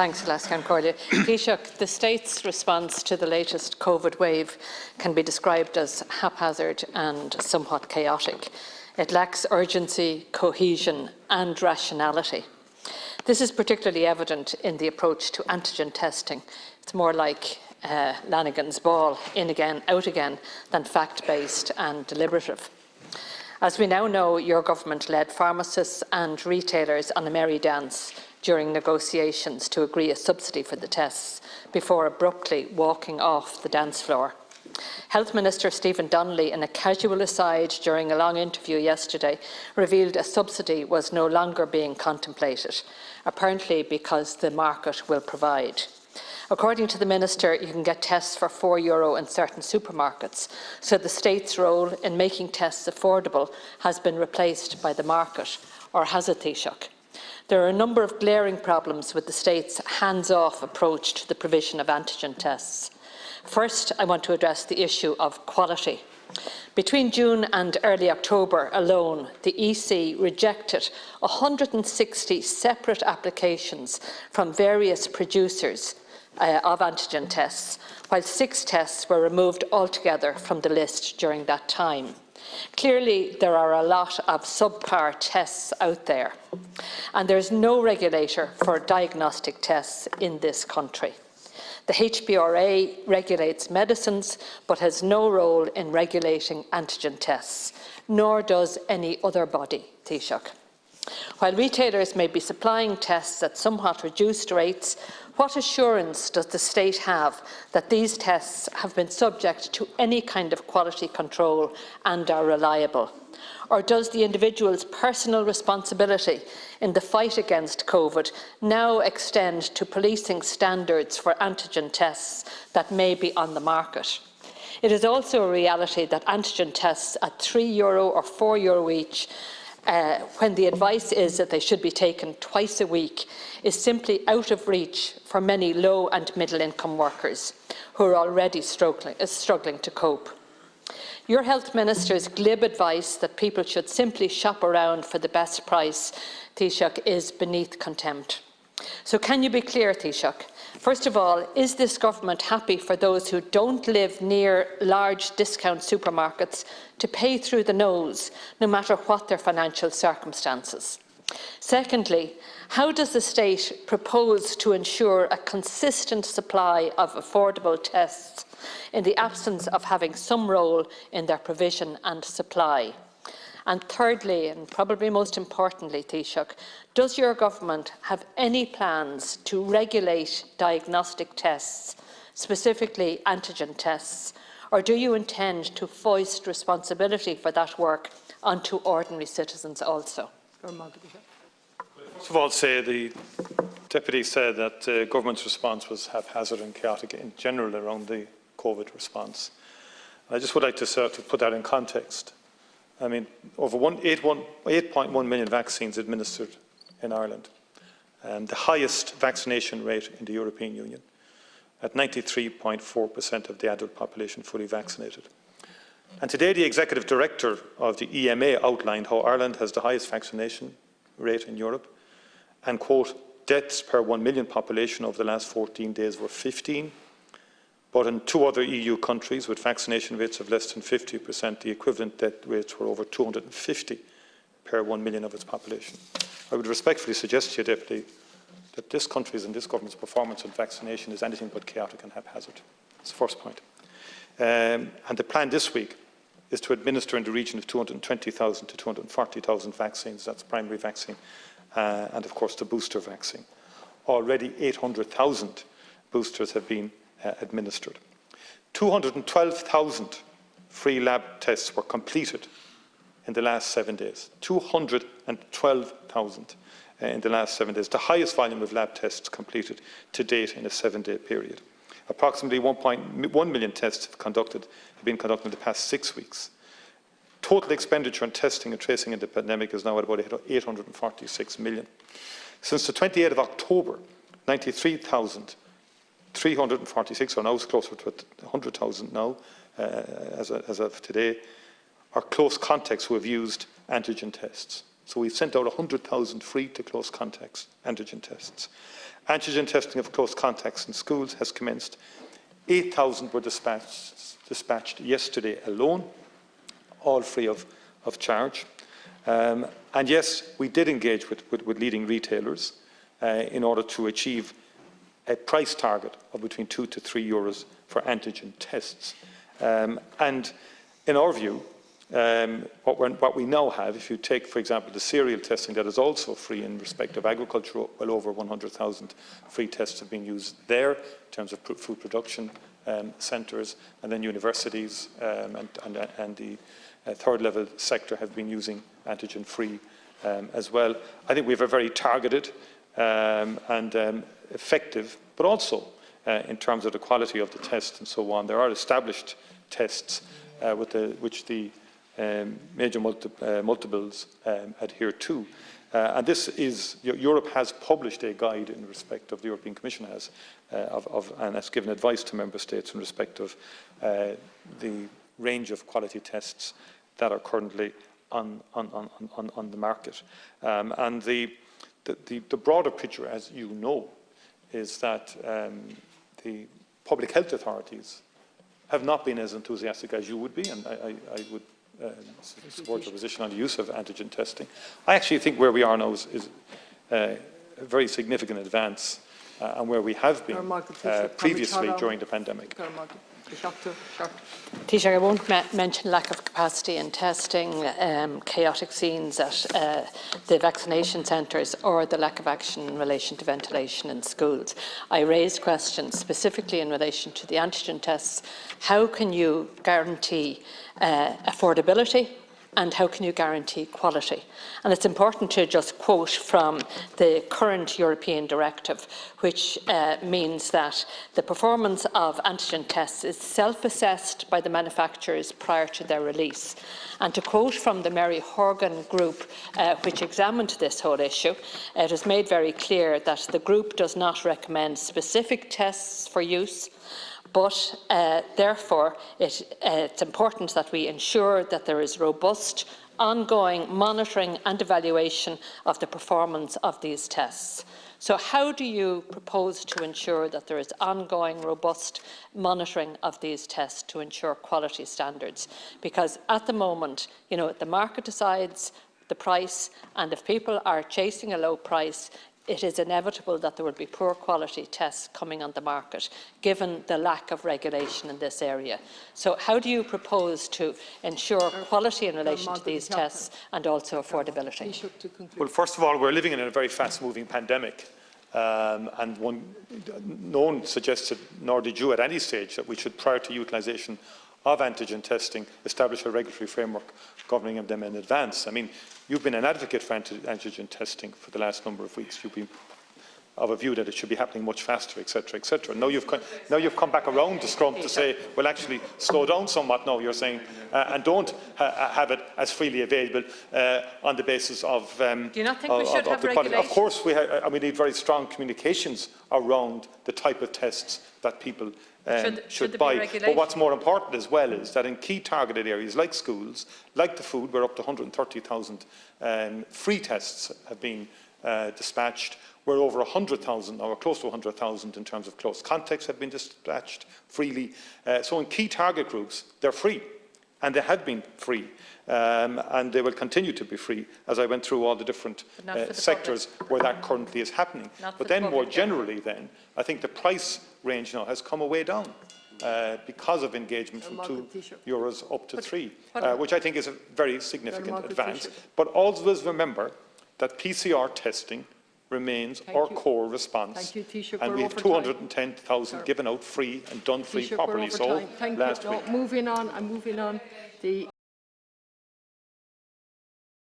Thanks, Glasgow Cordia. Taoiseach, the state's response to the latest COVID wave can be described as haphazard and somewhat chaotic. It lacks urgency, cohesion and rationality. This is particularly evident in the approach to antigen testing. It's more like Lanigan's ball, in again, out again, than fact-based and deliberative. As we now know, your government led pharmacists and retailers on a merry dance during negotiations to agree a subsidy for the tests before abruptly walking off the dance floor. Health Minister Stephen Donnelly, in a casual aside during a long interview yesterday, revealed a subsidy was no longer being contemplated, apparently because the market will provide. According to the Minister, you can get tests for €4 in certain supermarkets, so the state's role in making tests affordable has been replaced by the market, or has it, Taoiseach? There are a number of glaring problems with the state's hands-off approach to the provision of antigen tests. First, I want to address the issue of quality. Between June and early October alone, the EC rejected 160 separate applications from various producers of antigen tests, while 6 tests were removed altogether from the list during that time. Clearly, there are a lot of subpar tests out there, and there is no regulator for diagnostic tests in this country. The HPRA regulates medicines, but has no role in regulating antigen tests, nor does any other body, Taoiseach. While retailers may be supplying tests at somewhat reduced rates, what assurance does the state have that these tests have been subject to any kind of quality control and are reliable? Or does the individual's personal responsibility in the fight against COVID now extend to policing standards for antigen tests that may be on the market? It is also a reality that antigen tests at €3 or €4 each, when the advice is that they should be taken twice a week, is simply out of reach for many low and middle income workers who are already struggling to cope. Your Health Minister's glib advice that people should simply shop around for the best price, Taoiseach, is beneath contempt. So can you be clear, Taoiseach? First of all, is this government happy for those who don't live near large discount supermarkets to pay through the nose, no matter what their financial circumstances? Secondly, how does the state propose to ensure a consistent supply of affordable tests in the absence of having some role in their provision and supply? And thirdly, and probably most importantly, Taoiseach, does your government have any plans to regulate diagnostic tests, specifically antigen tests, or do you intend to foist responsibility for that work onto ordinary citizens also? First of all, the Deputy said that the government's response was haphazard and chaotic in general around the COVID response. I just would like to put that in context. I mean, over 8.1 million vaccines administered in Ireland, the highest vaccination rate in the European Union, at 93.4% of the adult population fully vaccinated. And today, the Executive Director of the EMA outlined how Ireland has the highest vaccination rate in Europe, and, quote, deaths per 1 million population over the last 14 days were 15, but in 2 other EU countries with vaccination rates of less than 50%, the equivalent death rates were over 250 per 1 million of its population. I would respectfully suggest to you, Deputy, that this country's and this government's performance on vaccination is anything but chaotic and haphazard. That's the first point. And the plan this week is to administer in the region of 220,000 to 240,000 vaccines. That's primary vaccine and, of course, the booster vaccine. Already 800,000 boosters have been administered. 212,000 free lab tests were completed in the last 7 days. 212,000 in the last 7 days, the highest volume of lab tests completed to date in a 7-day period. Approximately 1.1 million tests have been conducted in the past 6 weeks. Total expenditure on testing and tracing in the pandemic is now at about 846 million. Since the 28th of October, 93,346, or now it's closer to 100,000 now, as of today, are close contacts who have used antigen tests. So we've sent out 100,000 free to close contacts antigen tests. Antigen testing of close contacts in schools has commenced. 8,000 were dispatched yesterday alone, all free of charge. And yes, we did engage with leading retailers in order to achieve a price target of between €2 to €3 for antigen tests. And in our view, what we now have, if you take, for example, the cereal testing that is also free in respect of agriculture, well over 100,000 free tests have been used there in terms of food production centres, and then universities and the third level sector have been using antigen free as well. I think we have a very targeted and effective, but also in terms of the quality of the test and so on. There are established tests which the major multiples adhere to. And this is, Europe has published a guide in respect of, the European Commission has, and has given advice to Member States in respect of the range of quality tests that are currently on the market. And the broader picture, as you know, is that the public health authorities have not been as enthusiastic as you would be, and I would support your position on the use of antigen testing. I actually think where we are now is a very significant advance, and where we have been previously during the pandemic. Taoiseach, I won't mention lack of capacity in testing, chaotic scenes at the vaccination centres, or the lack of action in relation to ventilation in schools. I raised questions specifically in relation to the antigen tests. How can you guarantee affordability, and how can you guarantee quality? And it's important to just quote from the current European directive, which means that the performance of antigen tests is self-assessed by the manufacturers prior to their release. And to quote from the Mary Horgan group, which examined this whole issue, it is made very clear that the group does not recommend specific tests for use, but therefore it's important that we ensure that there is robust, ongoing monitoring and evaluation of the performance of these tests. So how do you propose to ensure that there is ongoing, robust monitoring of these tests to ensure quality standards? Because at the moment, the market decides the price, and if people are chasing a low price, it is inevitable that there will be poor quality tests coming on the market, given the lack of regulation in this area. So how do you propose to ensure quality in relation to these tests and also affordability? Well, first of all, we're living in a very fast-moving pandemic. And no one suggested, nor did you at any stage, that we should, prior to utilisation of antigen testing, establish a regulatory framework governing them in advance. I mean, you've been an advocate for antigen testing for the last number of weeks. You've been of a view that it should be happening much faster, etc., etc. Now you've come back around to scrum to say, well, actually, slow down somewhat. No, you're saying, and don't have it as freely available on the basis of Do you not think we should have regulation? Of course, we need very strong communications around the type of tests that people should buy. But what's more important as well is that in key targeted areas like schools, like the food, where up to 130,000 free tests have been dispatched, where over 100,000, or close to 100,000 in terms of close contacts have been dispatched freely. So in key target groups, they're free, and they have been free, and they will continue to be free, as I went through all the different sectors where that currently is happening. But then more generally then, I think the price range now has come way down because of engagement from €2 up to €3, which I think is a very significant advance. But always remember that PCR testing remains our core response, and we have 210,000 given out free and done free properly. So last week. Moving on.